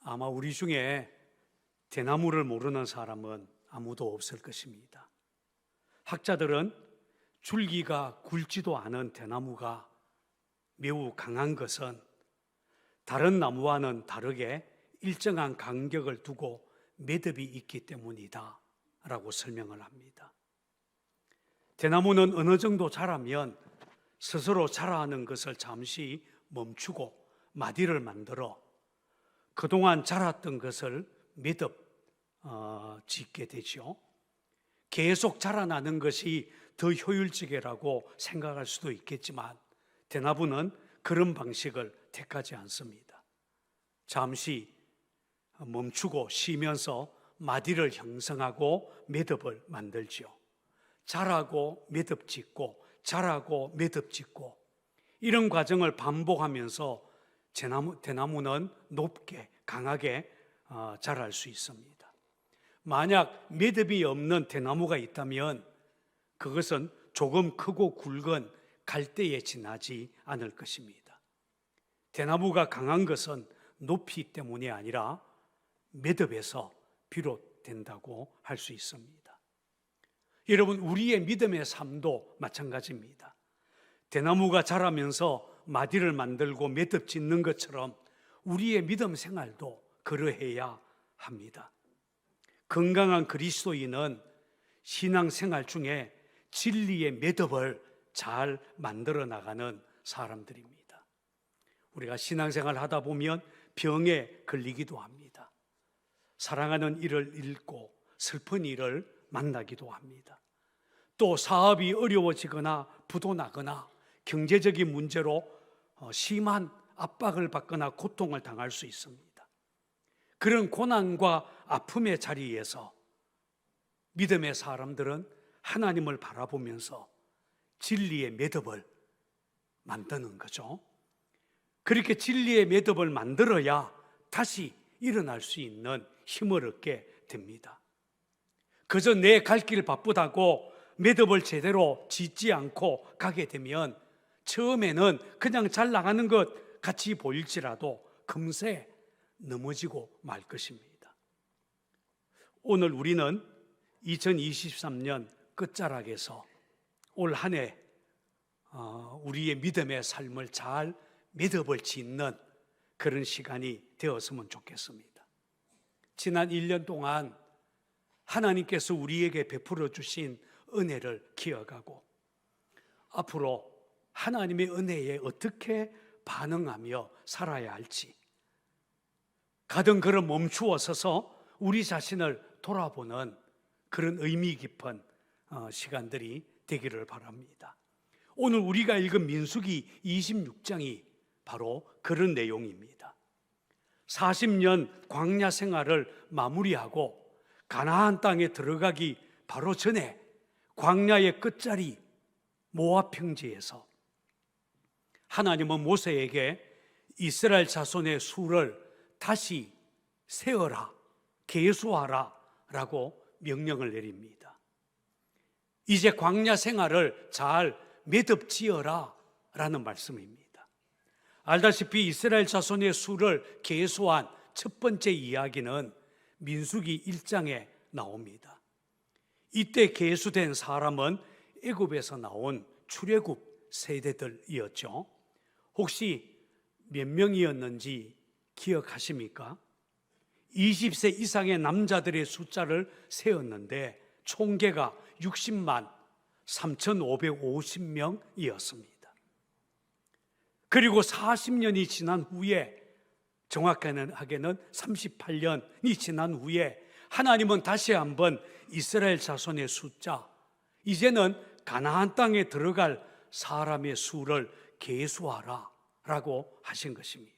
아마 우리 중에 대나무를 모르는 사람은 아무도 없을 것입니다. 학자들은 줄기가 굵지도 않은 대나무가 매우 강한 것은 다른 나무와는 다르게 일정한 간격을 두고 매듭이 있기 때문이다 라고 설명을 합니다. 대나무는 어느 정도 자라면 스스로 자라는 것을 잠시 멈추고 마디를 만들어 그동안 자랐던 것을 매듭 짓게 되죠. 계속 자라나는 것이 더 효율적이라고 생각할 수도 있겠지만 대나무는 그런 방식을 택하지 않습니다. 잠시 멈추고 쉬면서 마디를 형성하고 매듭을 만들죠. 자라고 매듭 짓고 자라고 매듭 짓고 이런 과정을 반복하면서 대나무는 높게 강하게 자랄 수 있습니다. 만약 매듭이 없는 대나무가 있다면 그것은 조금 크고 굵은 갈대에 지나지 않을 것입니다. 대나무가 강한 것은 높이 때문이 아니라 매듭에서 비롯된다고 할 수 있습니다. 여러분, 우리의 믿음의 삶도 마찬가지입니다. 대나무가 자라면서 마디를 만들고 매듭 짓는 것처럼 우리의 믿음 생활도 그러해야 합니다. 건강한 그리스도인은 신앙생활 중에 진리의 매듭을 잘 만들어 나가는 사람들입니다. 우리가 신앙생활 하다 보면 병에 걸리기도 합니다. 사랑하는 이를 잃고 슬픈 일을 만나기도 합니다. 또 사업이 어려워지거나 부도나거나 경제적인 문제로 심한 압박을 받거나 고통을 당할 수 있습니다. 그런 고난과 아픔의 자리에서 믿음의 사람들은 하나님을 바라보면서 진리의 매듭을 만드는 거죠. 그렇게 진리의 매듭을 만들어야 다시 일어날 수 있는 힘을 얻게 됩니다. 그저 내 갈 길 바쁘다고 매듭을 제대로 짓지 않고 가게 되면 처음에는 그냥 잘 나가는 것 같이 보일지라도 금세 넘어지고 말 것입니다. 오늘 우리는 2023년 끝자락에서 올 한 해 우리의 믿음의 삶을 잘 매듭을 짓는 그런 시간이 되었으면 좋겠습니다. 지난 1년 동안 하나님께서 우리에게 베풀어 주신 은혜를 기억하고 앞으로 하나님의 은혜에 어떻게 반응하며 살아야 할지 가든 그런 멈추어 서서 우리 자신을 돌아보는 그런 의미 깊은 시간들이 되기를 바랍니다. 오늘 우리가 읽은 민수기 26장이 바로 그런 내용입니다. 40년 광야 생활을 마무리하고 가나안 땅에 들어가기 바로 전에 광야의 끝자리 모압 평지에서 하나님은 모세에게 이스라엘 자손의 수를 다시 세어라, 계수하라 라고 명령을 내립니다. 이제 광야 생활을 잘 매듭 지어라 라는 말씀입니다. 알다시피 이스라엘 자손의 수를 계수한 첫 번째 이야기는 민수기 1장에 나옵니다. 이때 계수된 사람은 애굽에서 나온 출애굽 세대들이었죠. 혹시 몇 명이었는지 기억하십니까? 20세 이상의 남자들의 숫자를 세었는데 총계가 60만 3,550명이었습니다. 그리고 40년이 지난 후에, 정확하게는 38년이 지난 후에 하나님은 다시 한번 이스라엘 자손의 숫자, 이제는 가나안 땅에 들어갈 사람의 수를 계수하라 라고 하신 것입니다.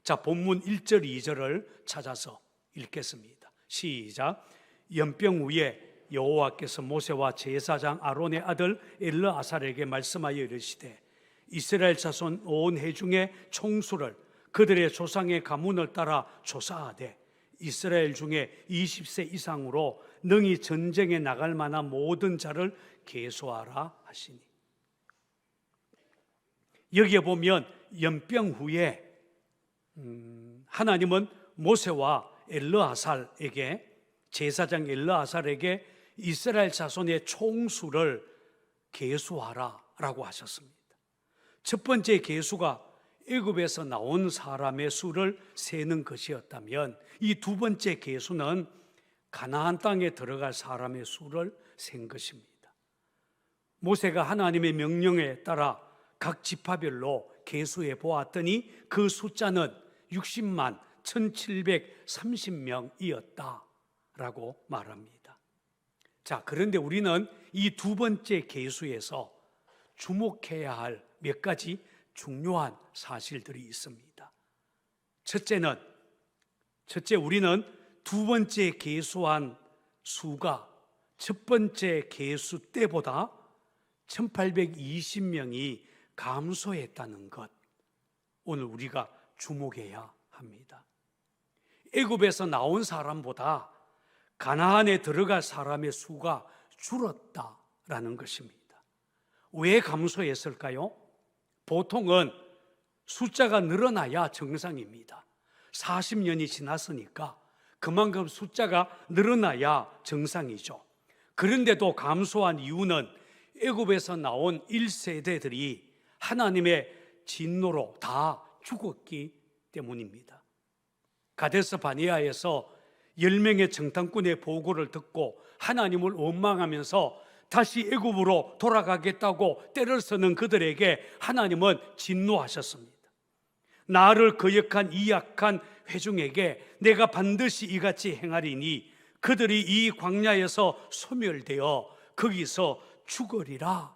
자, 본문 1절 2절을 찾아서 읽겠습니다. 시작. 연병 후에 여호와께서 모세와 제사장 아론의 아들 엘르아살에게 말씀하여 이르시되 이스라엘 자손 온 회중의 총수를 그들의 조상의 가문을 따라 조사하되 이스라엘 중에 20세 이상으로 능히 전쟁에 나갈 만한 모든 자를 계수하라 하시니. 여기에 보면 연병 후에 하나님은 모세와 엘르아살에게, 제사장 엘르아살에게 이스라엘 자손의 총수를 계수하라라고 하셨습니다. 첫 번째 계수가 애굽에서 나온 사람의 수를 세는 것이었다면, 이 두 번째 계수는 가나안 땅에 들어갈 사람의 수를 센 것입니다. 모세가 하나님의 명령에 따라 각 지파별로 계수해 보았더니 그 숫자는 60만 1730명이었다라고 말합니다. 자, 그런데 우리는 이 두 번째 계수에서 주목해야 할 몇 가지 중요한 사실들이 있습니다. 첫째, 우리는 두 번째 계수한 수가 첫 번째 계수 때보다 1820명이 감소했다는 것, 오늘 우리가 주목해야 합니다. 애굽에서 나온 사람보다 가나안에 들어갈 사람의 수가 줄었다라는 것입니다. 왜 감소했을까요? 보통은 숫자가 늘어나야 정상입니다. 40년이 지났으니까 그만큼 숫자가 늘어나야 정상이죠. 그런데도 감소한 이유는 애굽에서 나온 1세대들이 하나님의 진노로 다 죽었기 때문입니다. 가데스 바네아에서 10명의 정탐꾼의 보고를 듣고 하나님을 원망하면서 다시 애굽으로 돌아가겠다고 떼를 쓰는 그들에게 하나님은 진노하셨습니다. 나를 거역한 이 약한 회중에게 내가 반드시 이같이 행하리니 그들이 이 광야에서 소멸되어 거기서 죽으리라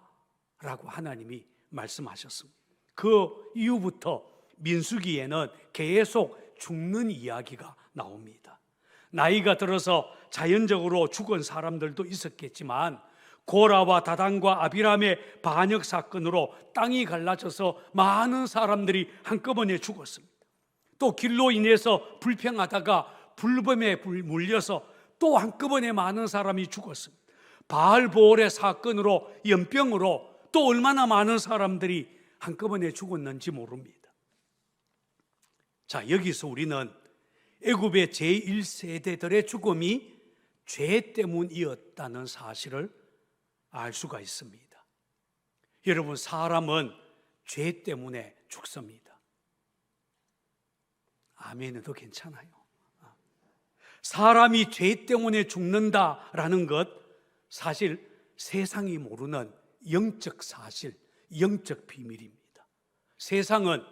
라고 하나님이 말씀하셨습니다. 그 이후부터 민수기에는 계속 죽는 이야기가 나옵니다. 나이가 들어서 자연적으로 죽은 사람들도 있었겠지만 고라와 다단과 아비람의 반역 사건으로 땅이 갈라져서 많은 사람들이 한꺼번에 죽었습니다. 또 길로 인해서 불평하다가 불뱀에 물려서 또 한꺼번에 많은 사람이 죽었습니다. 바알보올의 사건으로, 연병으로 또 얼마나 많은 사람들이 한꺼번에 죽었는지 모릅니다. 자, 여기서 우리는 애굽의 제1세대들의 죽음이 죄 때문이었다는 사실을 알 수가 있습니다. 여러분, 사람은 죄 때문에 죽습니다. 아멘해도 괜찮아요. 사람이 죄 때문에 죽는다라는 것, 사실 세상이 모르는 영적 사실, 영적 비밀입니다. 세상은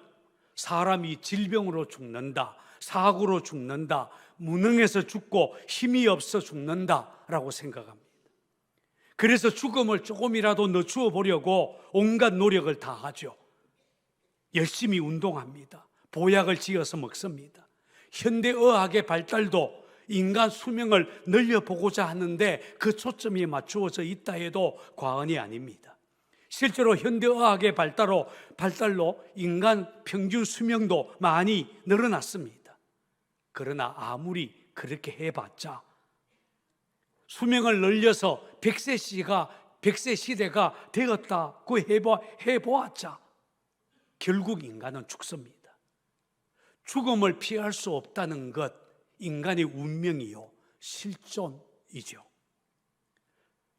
사람이 질병으로 죽는다, 사고로 죽는다, 무능해서 죽고 힘이 없어 죽는다라고 생각합니다. 그래서 죽음을 조금이라도 늦추어 보려고 온갖 노력을 다하죠. 열심히 운동합니다. 보약을 지어서 먹습니다. 현대의학의 발달도 인간 수명을 늘려보고자 하는데 그 초점이 맞추어져 있다 해도 과언이 아닙니다. 실제로 현대의학의 발달로 인간 평균 수명도 많이 늘어났습니다. 그러나 아무리 그렇게 해봤자 수명을 늘려서 100세 시대가 되었다고 해보았자 결국 인간은 죽습니다. 죽음을 피할 수 없다는 것, 인간의 운명이요 실존이죠.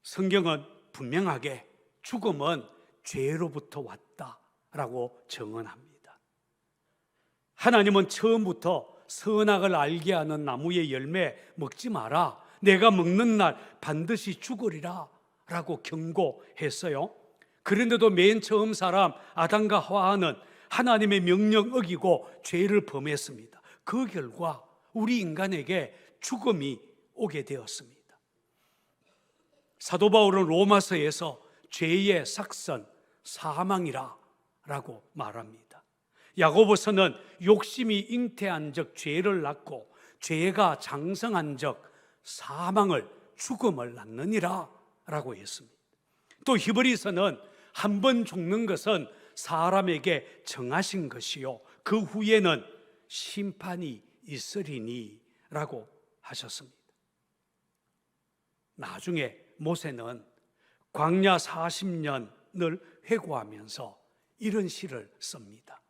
성경은 분명하게 죽음은 죄로부터 왔다라고 증언합니다. 하나님은 처음부터 선악을 알게 하는 나무의 열매 먹지 마라, 내가 먹는 날 반드시 죽으리라 라고 경고했어요. 그런데도 맨 처음 사람 아담과 하와는 하나님의 명령 어기고 죄를 범했습니다. 그 결과 우리 인간에게 죽음이 오게 되었습니다. 사도 바울은 로마서에서 죄의 삭선, 사망이라 라고 말합니다. 야고보서는 욕심이 잉태한 적 죄를 낳고 죄가 장성한 적 사망을, 죽음을 낳느니라 라고 했습니다. 또 히브리서는 한 번 죽는 것은 사람에게 정하신 것이요 그 후에는 심판이 있으리니 라고 하셨습니다. 나중에 모세는 광야 40년을 회고하면서 이런 시를 씁니다.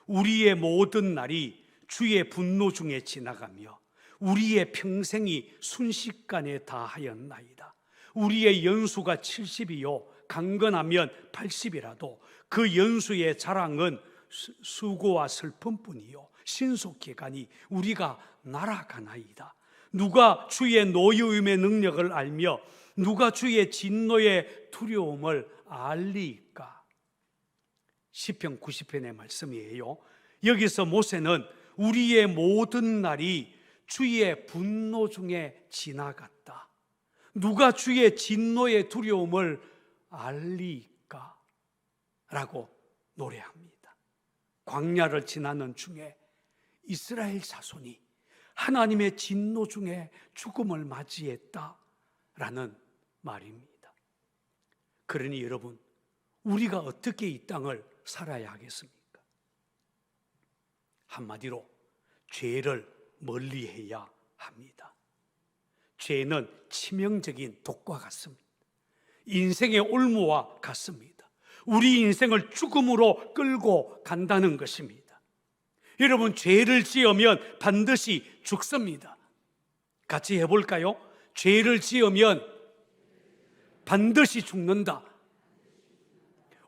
우리의 모든 날이 주의 분노 중에 지나가며 우리의 평생이 순식간에 다하였나이다. 우리의 연수가 70이요 강건하면 80이라도 그 연수의 자랑은 수고와 슬픔뿐이요 신속히 가니 우리가 날아가나이다. 누가 주의 노여움의 능력을 알며 누가 주의 진노의 두려움을 알리까? 시편 90편의 말씀이에요. 여기서 모세는 우리의 모든 날이 주의 분노 중에 지나갔다. 누가 주의 진노의 두려움을 알리까? 라고 노래합니다. 광야를 지나는 중에 이스라엘 자손이 하나님의 진노 중에 죽음을 맞이했다라는 말입니다. 그러니 여러분, 우리가 어떻게 이 땅을 살아야 하겠습니까? 한마디로 죄를 멀리해야 합니다. 죄는 치명적인 독과 같습니다. 인생의 올무와 같습니다. 우리 인생을 죽음으로 끌고 간다는 것입니다. 여러분, 죄를 지으면 반드시 죽습니다. 같이 해볼까요? 죄를 지으면 반드시 죽는다.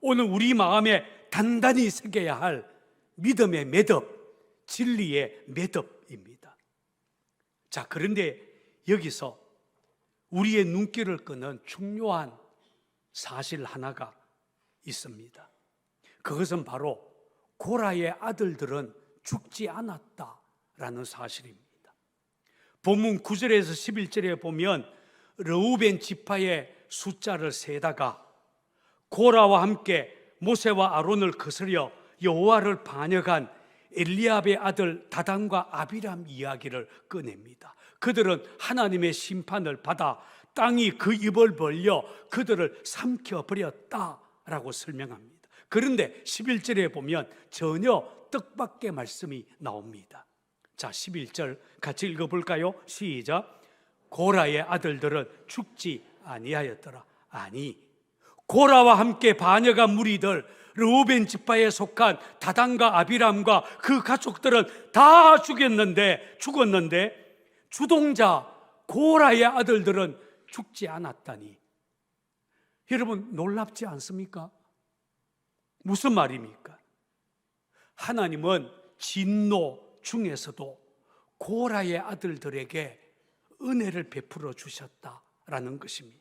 오늘 우리 마음에 단단히 새겨야 할 믿음의 매듭, 진리의 매듭입니다. 자, 그런데 여기서 우리의 눈길을 끄는 중요한 사실 하나가 있습니다. 그것은 바로 고라의 아들들은 죽지 않았다라는 사실입니다. 본문 9절에서 11절에 보면 르우벤 지파의 숫자를 세다가 고라와 함께 모세와 아론을 거스려 여호와를 반역한 엘리압의 아들 다단과 아비람 이야기를 꺼냅니다. 그들은 하나님의 심판을 받아 땅이 그 입을 벌려 그들을 삼켜버렸다라고 설명합니다. 그런데 11절에 보면 전혀 뜻밖의 말씀이 나옵니다. 자, 11절 같이 읽어볼까요? 시작. 고라의 아들들은 죽지 아니하였더라. 아니, 고라와 함께 반역한 무리들 르우벤 지파에 속한 다단과 아비람과 그 가족들은 다 죽었는데 주동자 고라의 아들들은 죽지 않았다니. 여러분, 놀랍지 않습니까? 무슨 말입니까? 하나님은 진노 중에서도 고라의 아들들에게 은혜를 베풀어 주셨다라는 것입니다.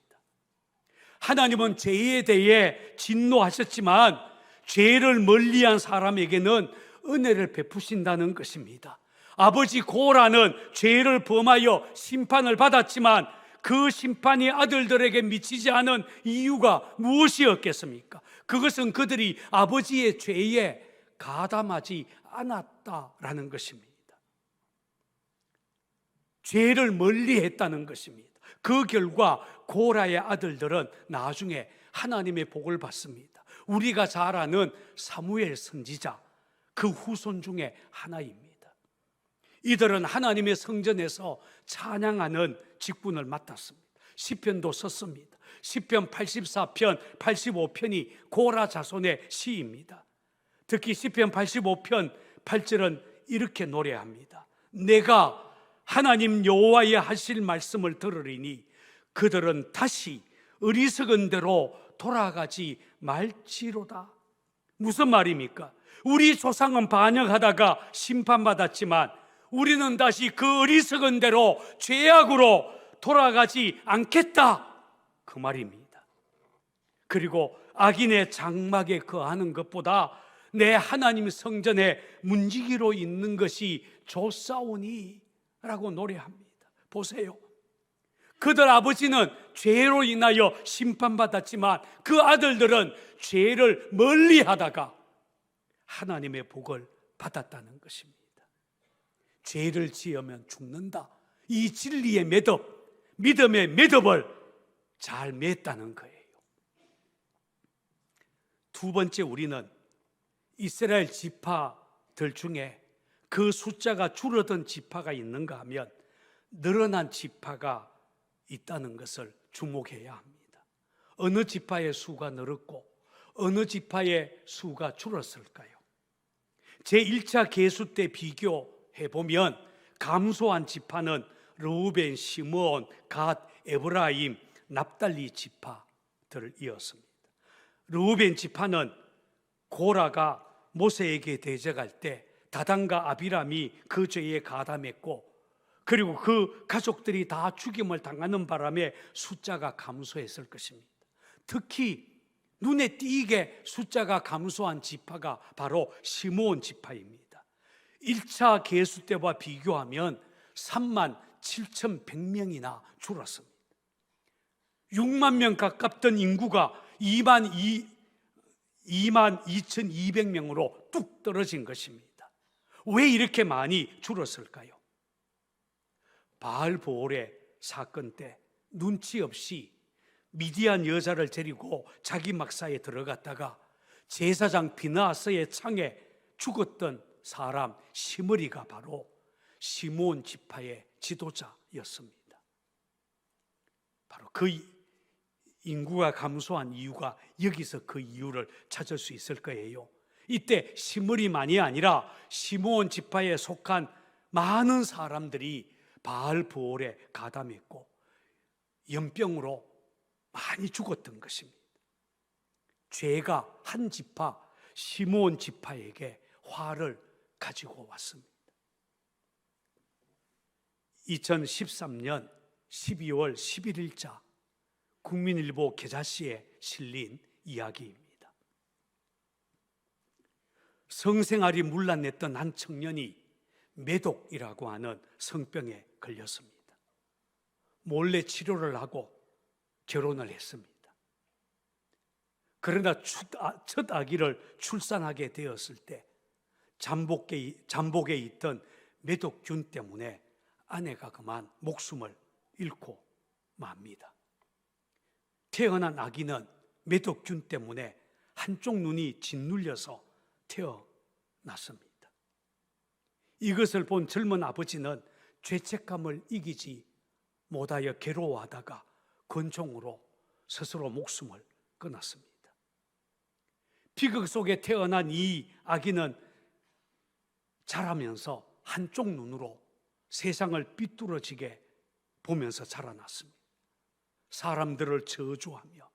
하나님은 죄에 대해 진노하셨지만 죄를 멀리한 사람에게는 은혜를 베푸신다는 것입니다. 아버지 고라는 죄를 범하여 심판을 받았지만 그 심판이 아들들에게 미치지 않은 이유가 무엇이었겠습니까? 그것은 그들이 아버지의 죄에 가담하지 않았다라는 것입니다. 죄를 멀리했다는 것입니다. 그 결과 고라의 아들들은 나중에 하나님의 복을 받습니다. 우리가 잘 아는 사무엘 선지자 그 후손 중에 하나입니다. 이들은 하나님의 성전에서 찬양하는 직분을 맡았습니다. 시편도 썼습니다. 시편 84편, 85편이 고라 자손의 시입니다. 특히 시편 85편 8절은 이렇게 노래합니다. 내가 하나님 여호와의 하실 말씀을 들으리니 그들은 다시 어리석은 대로 돌아가지 말지로다. 무슨 말입니까? 우리 조상은 반역하다가 심판받았지만 우리는 다시 그 어리석은 대로 죄악으로 돌아가지 않겠다, 그 말입니다. 그리고 악인의 장막에 거하는 것보다 내 하나님 성전에 문지기로 있는 것이 좋사오니 라고 노래합니다. 보세요, 그들 아버지는 죄로 인하여 심판받았지만 그 아들들은 죄를 멀리하다가 하나님의 복을 받았다는 것입니다. 죄를 지으면 죽는다, 이 진리의 매듭, 믿음의 매듭을 잘 맺었다는 거예요. 두 번째, 우리는 이스라엘 지파들 중에 그 숫자가 줄어든 지파가 있는가 하면 늘어난 지파가 있다는 것을 주목해야 합니다. 어느 지파의 수가 늘었고 어느 지파의 수가 줄었을까요? 제1차 계수 때 비교해 해보면 감소한 지파는 르우벤, 시므온, 갓, 에브라임, 납달리 지파들을 이었습니다. 르우벤 지파는 고라가 모세에게 대적할 때 다단과 아비람이 그 죄에 가담했고, 그리고 그 가족들이 다 죽임을 당하는 바람에 숫자가 감소했을 것입니다. 특히 눈에 띄게 숫자가 감소한 지파가 바로 시므온 지파입니다. 1차 계수 때와 비교하면 37,100명이나 줄었습니다. 6만 명 가깝던 인구가 22,200명으로 뚝 떨어진 것입니다. 왜 이렇게 많이 줄었을까요? 바알보올의 사건 때 눈치 없이 미디안 여자를 데리고 자기 막사에 들어갔다가 제사장 비느하스의 창에 죽었던 사람 시므리가 바로 시므온 지파의 지도자였습니다. 바로 그 인구가 감소한 이유가 여기서 그 이유를 찾을 수 있을 거예요. 이때 시므리만이 아니라 시므온 지파에 속한 많은 사람들이 바알보올에 가담했고 연병으로 많이 죽었던 것입니다. 죄가 한 지파, 시므온 지파에게 화를 가지고 왔습니다. 2013년 12월 11일자 국민일보 계자시에 실린 이야기입니다. 성생활이 문란했던 한 청년이 매독이라고 하는 성병에 걸렸습니다. 몰래 치료를 하고 결혼을 했습니다. 그러나 첫 아기를 출산하게 되었을 때 잠복에 있던 매독균 때문에 아내가 그만 목숨을 잃고 맙니다. 태어난 아기는 매독균 때문에 한쪽 눈이 짓눌려서 태어났습니다. 이것을 본 젊은 아버지는 죄책감을 이기지 못하여 괴로워하다가 권총으로 스스로 목숨을 끊었습니다. 비극 속에 태어난 이 아기는 자라면서 한쪽 눈으로 세상을 삐뚤어지게 보면서 자라났습니다. 사람들을 저주하며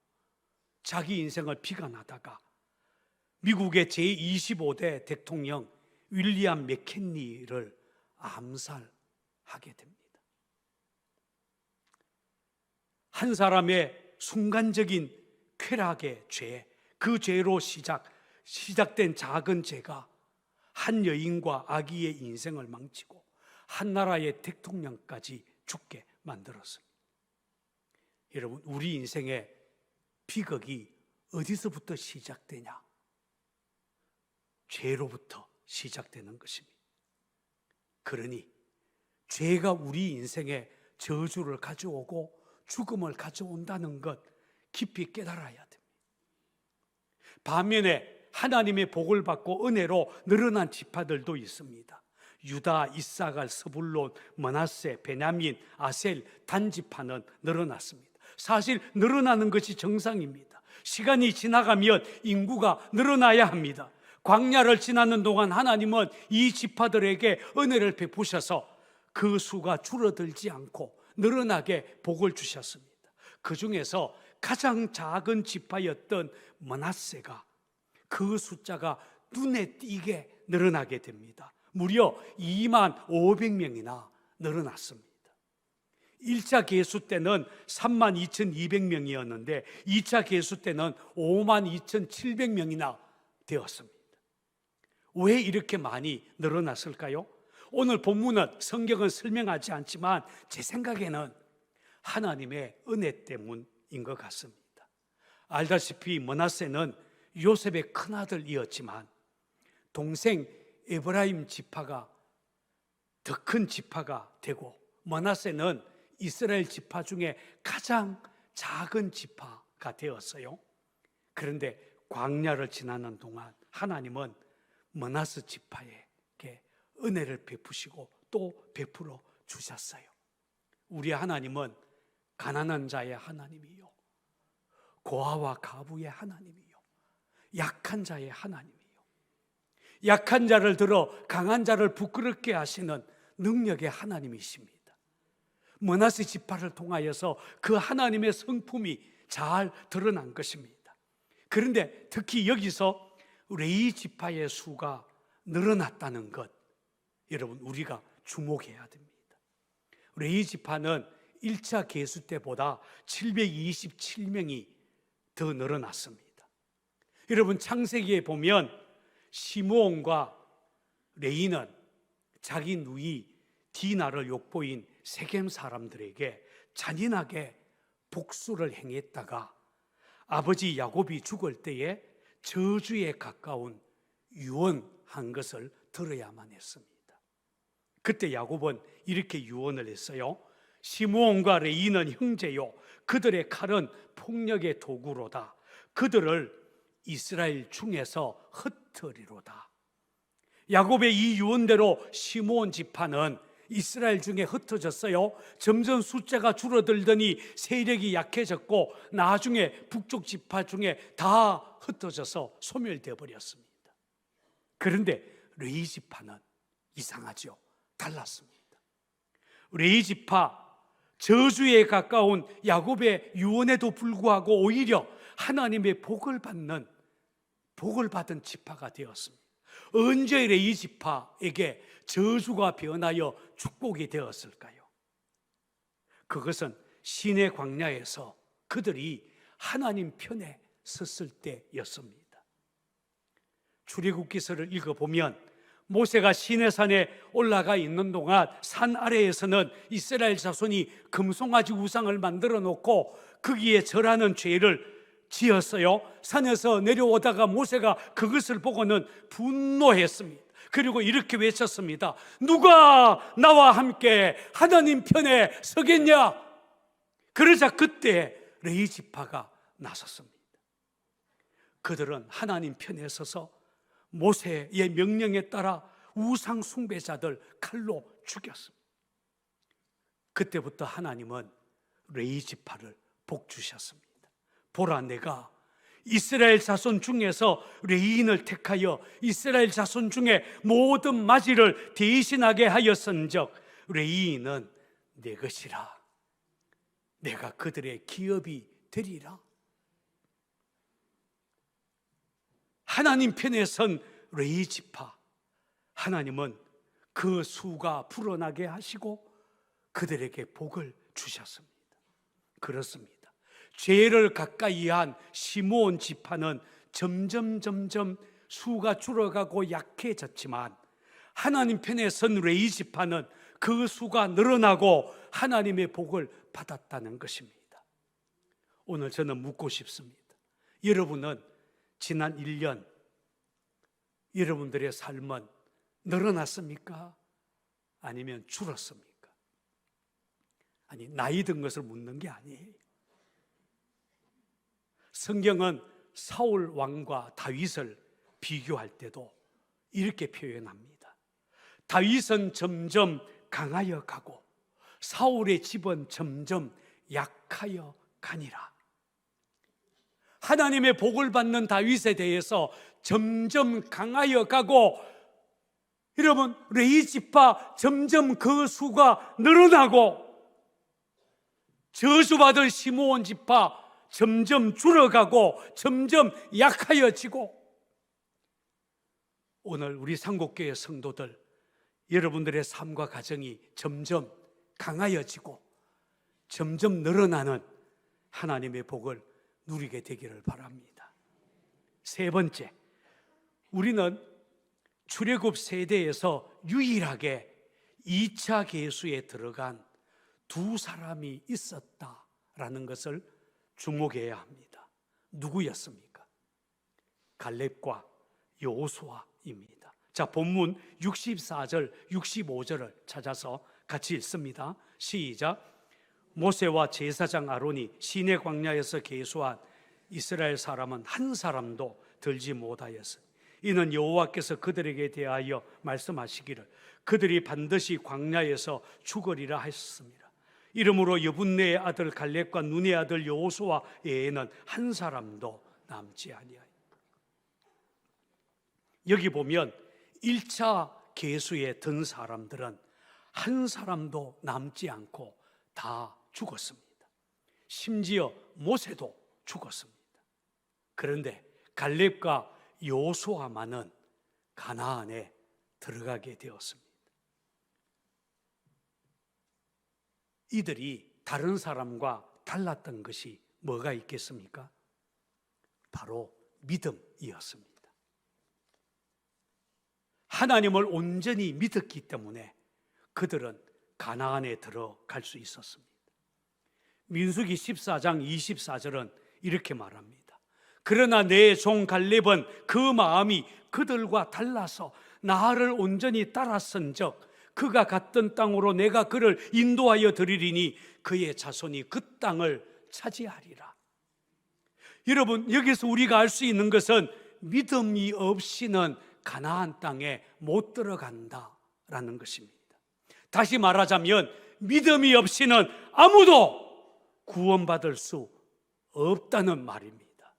자기 인생을 비관하다가 미국의 제25대 대통령 윌리엄 맥킨리를 암살하게 됩니다. 한 사람의 순간적인 쾌락의 죄, 그 죄로 시작된 작은 죄가 한 여인과 아기의 인생을 망치고 한 나라의 대통령까지 죽게 만들었습니다. 여러분, 우리 인생의 비극이 어디서부터 시작되냐? 죄로부터 시작되는 것입니다. 그러니 죄가 우리 인생에 저주를 가져오고 죽음을 가져온다는 것 깊이 깨달아야 됩니다. 반면에 하나님의 복을 받고 은혜로 늘어난 지파들도 있습니다. 유다, 이사갈, 스불론, 므낫세, 베냐민, 아셀, 단 지파는 늘어났습니다. 사실 늘어나는 것이 정상입니다. 시간이 지나가면 인구가 늘어나야 합니다. 광야를 지나는 동안 하나님은 이 지파들에게 은혜를 베푸셔서 그 수가 줄어들지 않고 늘어나게 복을 주셨습니다. 그 중에서 가장 작은 지파였던 므낫세가 그 숫자가 눈에 띄게 늘어나게 됩니다. 무려 25,000명이나 늘어났습니다. 1차 계수 때는 32,200명이었는데 2차 계수 때는 52,700명이나 되었습니다. 왜 이렇게 많이 늘어났을까요? 오늘 본문은 성경은 설명하지 않지만 제 생각에는 하나님의 은혜 때문인 것 같습니다. 알다시피 므낫세는 요셉의 큰아들이었지만 동생 에브라임 지파가 더 큰 지파가 되고 므낫세는 이스라엘 지파 중에 가장 작은 지파가 되었어요. 그런데 광야를 지나는 동안 하나님은 므낫세 지파에게 은혜를 베푸시고 또 베풀어 주셨어요. 우리 하나님은 가난한 자의 하나님이요, 고아와 가부의 하나님이요, 약한 자의 하나님이요, 약한 자를 들어 강한 자를 부끄럽게 하시는 능력의 하나님이십니다. 므낫세 지파를 통하여서 그 하나님의 성품이 잘 드러난 것입니다. 그런데 특히 여기서 레위 지파의 수가 늘어났다는 것, 여러분 우리가 주목해야 됩니다. 레위 지파는 1차 계수 때보다 727명이 더 늘어났습니다. 여러분 창세기에 보면 시므온과 레위는 자기 누이 디나를 욕보인 세겜 사람들에게 잔인하게 복수를 행했다가 아버지 야곱이 죽을 때에 저주에 가까운 유언한 것을 들어야만 했습니다. 그때 야곱은 이렇게 유언을 했어요. 시므온과 레위는 형제요, 그들의 칼은 폭력의 도구로다. 그들을 이스라엘 중에서 흩으리로다. 야곱의 이 유언대로 시므온 지파는 이스라엘 중에 흩어졌어요. 점점 숫자가 줄어들더니 세력이 약해졌고 나중에 북쪽 지파 중에 다 흩어져서 소멸되어 버렸습니다. 그런데 레위 지파는 이상하죠. 달랐습니다. 레위 지파, 저주에 가까운 야곱의 유언에도 불구하고 오히려 하나님의 복을 받은 지파가 되었습니다. 언제 레위 지파에게 저주가 변하여 축복이 되었을까요? 그것은 시내 광야에서 그들이 하나님 편에 섰을 때였습니다. 출애굽기서를 읽어보면 모세가 시내산에 올라가 있는 동안 산 아래에서는 이스라엘 자손이 금송아지 우상을 만들어 놓고 거기에 절하는 죄를 지었어요. 산에서 내려오다가 모세가 그것을 보고는 분노했습니다. 그리고 이렇게 외쳤습니다. 누가 나와 함께 하나님 편에 서겠냐? 그러자 그때 레위 지파가 나섰습니다. 그들은 하나님 편에 서서 모세의 명령에 따라 우상 숭배자들 칼로 죽였습니다. 그때부터 하나님은 레위 지파를 복 주셨습니다. 보라, 내가 이스라엘 자손 중에서 레위인을 택하여 이스라엘 자손 중에 모든 맞이를 대신하게 하였은즉 레위인은 내 것이라. 내가 그들의 기업이 되리라. 하나님 편에 선 레위 지파, 하나님은 그 수가 불어나게 하시고 그들에게 복을 주셨습니다. 그렇습니다. 죄를 가까이 한 시므온 지파는 점점 수가 줄어가고 약해졌지만 하나님 편에 선 레위 지파는 그 수가 늘어나고 하나님의 복을 받았다는 것입니다. 오늘 저는 묻고 싶습니다. 여러분은 지난 1년 여러분들의 삶은 늘어났습니까? 아니면 줄었습니까? 아니, 나이 든 것을 묻는 게 아니에요. 성경은 사울 왕과 다윗을 비교할 때도 이렇게 표현합니다. 다윗은 점점 강하여 가고 사울의 집은 점점 약하여 가니라. 하나님의 복을 받는 다윗에 대해서 점점 강하여 가고, 여러분 레위 지파 점점 그 수가 늘어나고, 저주받을 시므온 지파 점점 줄어가고 점점 약하여지고, 오늘 우리 상곡교회 성도들 여러분들의 삶과 가정이 점점 강하여지고 점점 늘어나는 하나님의 복을 누리게 되기를 바랍니다. 세 번째, 우리는 출애굽 세대에서 유일하게 2차 계수에 들어간 두 사람이 있었다라는 것을 주목해야 합니다. 누구였습니까? 갈렙과 여호수아입니다. 자, 본문 64절, 65절을 찾아서 같이 읽습니다. 시작. 모세와 제사장 아론이 시내 광야에서 계수한 이스라엘 사람은 한 사람도 들지 못하였으니 이는 여호와께서 그들에게 대하여 말씀하시기를 그들이 반드시 광야에서 죽으리라 하셨습니다. 이러므로 여분네의 아들 갈렙과 눈의 아들 여호수아 외에는 한 사람도 남지 아니하였다. 여기 보면 1차 계수에 든 사람들은 한 사람도 남지 않고 다 죽었습니다. 심지어 모세도 죽었습니다. 그런데 갈렙과 여호수아만은 가나안에 들어가게 되었습니다. 이들이 다른 사람과 달랐던 것이 뭐가 있겠습니까? 바로 믿음이었습니다. 하나님을 온전히 믿었기 때문에 그들은 가나안에 들어갈 수 있었습니다. 민수기 14장 24절은 이렇게 말합니다. 그러나 내 종 갈렙은 그 마음이 그들과 달라서 나를 온전히 따랐은즉 그가 갔던 땅으로 내가 그를 인도하여 드리리니 그의 자손이 그 땅을 차지하리라. 여러분, 여기서 우리가 알 수 있는 것은 믿음이 없이는 가나안 땅에 못 들어간다라는 것입니다. 다시 말하자면 믿음이 없이는 아무도 구원받을 수 없다는 말입니다.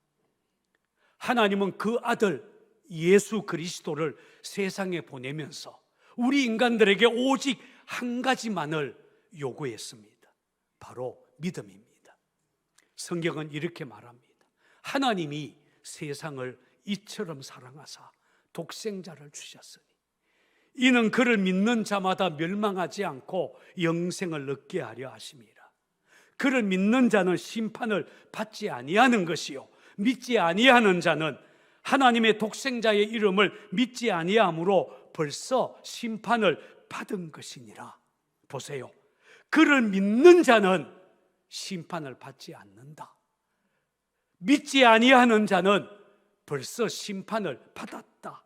하나님은 그 아들 예수 그리스도를 세상에 보내면서 우리 인간들에게 오직 한 가지만을 요구했습니다. 바로 믿음입니다. 성경은 이렇게 말합니다. 하나님이 세상을 이처럼 사랑하사 독생자를 주셨으니 이는 그를 믿는 자마다 멸망하지 않고 영생을 얻게 하려 하심이라. 그를 믿는 자는 심판을 받지 아니하는 것이요 믿지 아니하는 자는 하나님의 독생자의 이름을 믿지 아니함으로 벌써 심판을 받은 것이니라. 보세요. 그를 믿는 자는 심판을 받지 않는다. 믿지 아니하는 자는 벌써 심판을 받았다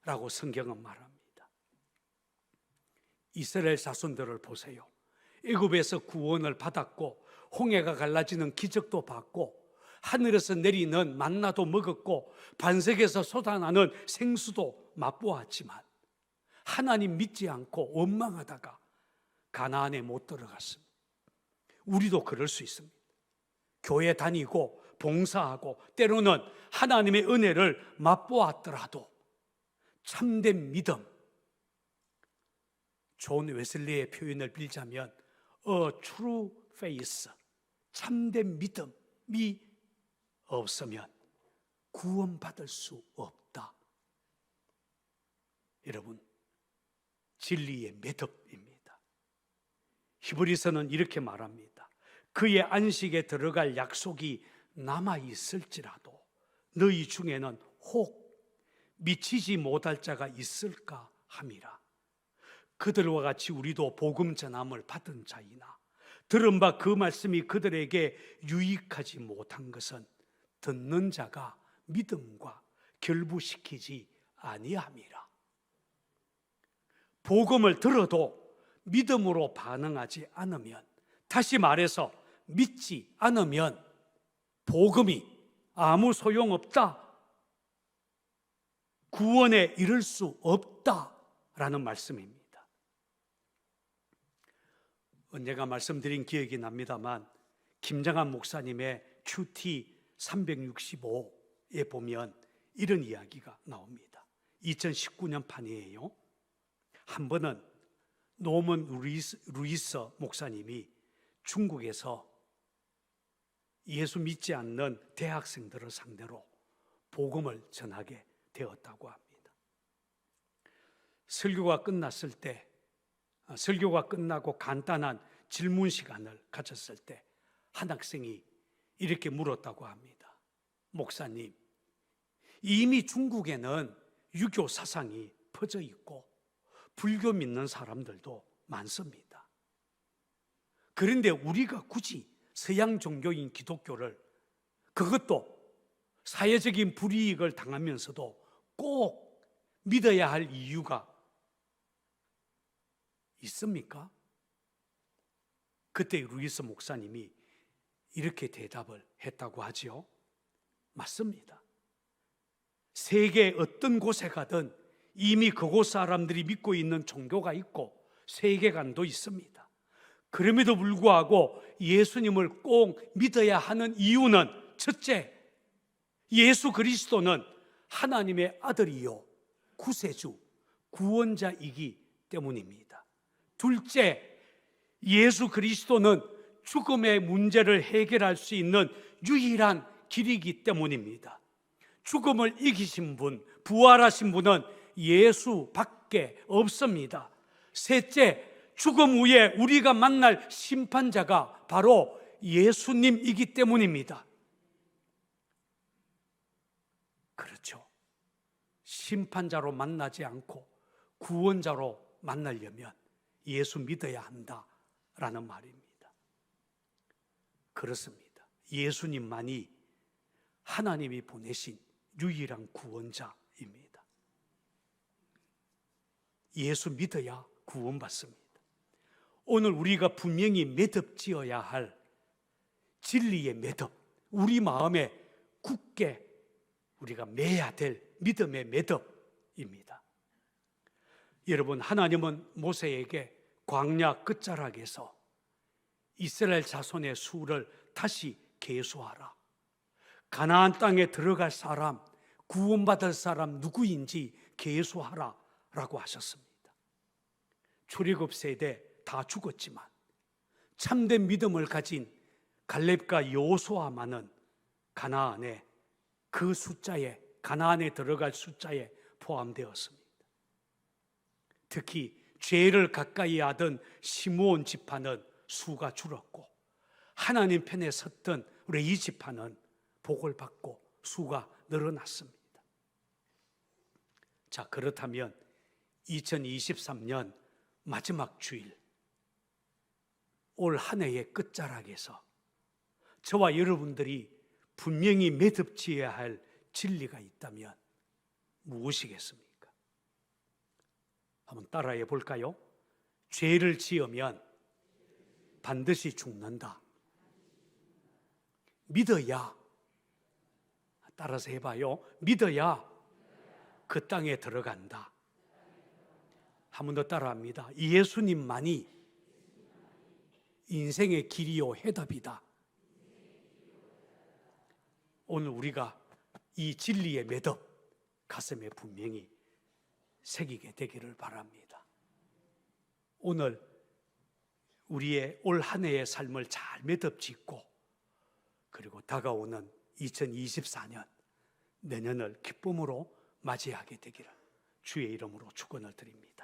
라고 성경은 말합니다. 이스라엘 자손들을 보세요. 애굽에서 구원을 받았고 홍해가 갈라지는 기적도 받고 하늘에서 내리는 만나도 먹었고 반석에서 솟아나는 생수도 맛보았지만 하나님 믿지 않고 원망하다가 가나안에 못 들어갔습니다. 우리도 그럴 수 있습니다. 교회 다니고 봉사하고 때로는 하나님의 은혜를 맛보았더라도 참된 믿음, 존 웨슬리의 표현을 빌자면 A true faith, 참된 믿음이 없으면 구원받을 수 없다. 여러분, 진리의 매듭입니다. 히브리서는 이렇게 말합니다. 그의 안식에 들어갈 약속이 남아있을지라도 너희 중에는 혹 미치지 못할 자가 있을까 함이라. 그들과 같이 우리도 복음 전함을 받은 자이나 들은 바 그 말씀이 그들에게 유익하지 못한 것은 듣는 자가 믿음과 결부시키지 아니함이라. 복음을 들어도 믿음으로 반응하지 않으면, 다시 말해서 믿지 않으면 복음이 아무 소용없다, 구원에 이를 수 없다라는 말씀입니다. 언젠가 말씀드린 기억이 납니다만 김장한 목사님의 QT 365에 보면 이런 이야기가 나옵니다. 2019년 판이에요. 한 번은 노먼 루이스 목사님이 중국에서 예수 믿지 않는 대학생들을 상대로 복음을 전하게 되었다고 합니다. 설교가 끝나고 간단한 질문 시간을 가졌을 때 한 학생이 이렇게 물었다고 합니다. 목사님, 이미 중국에는 유교 사상이 퍼져 있고 불교 믿는 사람들도 많습니다. 그런데 우리가 굳이 서양 종교인 기독교를, 그것도 사회적인 불이익을 당하면서도 꼭 믿어야 할 이유가 있습니까? 그때 루이스 목사님이 이렇게 대답을 했다고 하지요. 맞습니다. 세계 어떤 곳에 가든 이미 그곳 사람들이 믿고 있는 종교가 있고 세계관도 있습니다. 그럼에도 불구하고 예수님을 꼭 믿어야 하는 이유는, 첫째, 예수 그리스도는 하나님의 아들이요 구세주, 구원자이기 때문입니다. 둘째, 예수 그리스도는 죽음의 문제를 해결할 수 있는 유일한 길이기 때문입니다. 죽음을 이기신 분, 부활하신 분은 예수밖에 없습니다. 셋째, 죽음 후에 우리가 만날 심판자가 바로 예수님이기 때문입니다. 그렇죠. 심판자로 만나지 않고 구원자로 만나려면 예수 믿어야 한다라는 말입니다. 그렇습니다. 예수님만이 하나님이 보내신 유일한 구원자입니다. 예수 믿어야 구원받습니다. 오늘 우리가 분명히 매듭지어야 할 진리의 매듭, 우리 마음에 굳게 우리가 매야 될 믿음의 매듭입니다. 여러분, 하나님은 모세에게 광야 끝자락에서 이스라엘 자손의 수를 다시 계수하라, 가나안 땅에 들어갈 사람, 구원받을 사람 누구인지 계수하라 라고 하셨습니다. 출애굽 세대 다 죽었지만 참된 믿음을 가진 갈렙과 여호수아만은 가나안에 그 숫자에, 가나안에 들어갈 숫자에 포함되었습니다. 특히 죄를 가까이 하던 시므온 지파는 수가 줄었고, 하나님 편에 섰던 레위 지파는 복을 받고 수가 늘어났습니다. 자, 그렇다면 2023년 마지막 주일, 올 한 해의 끝자락에서 저와 여러분들이 분명히 매듭지어야 할 진리가 있다면 무엇이겠습니까? 한번 따라해 볼까요? 죄를 지으면 반드시 죽는다. 믿어야, 따라서 해봐요. 믿어야 그 땅에 들어간다. 한 번 더 따라합니다. 예수님만이 인생의 길이요 해답이다. 오늘 우리가 이 진리의 매듭 가슴에 분명히 새기게 되기를 바랍니다. 오늘 우리의 올 한 해의 삶을 잘 매듭 짓고, 그리고 다가오는 2024년, 내년을 기쁨으로 맞이하게 되기를 주의 이름으로 축원을 드립니다.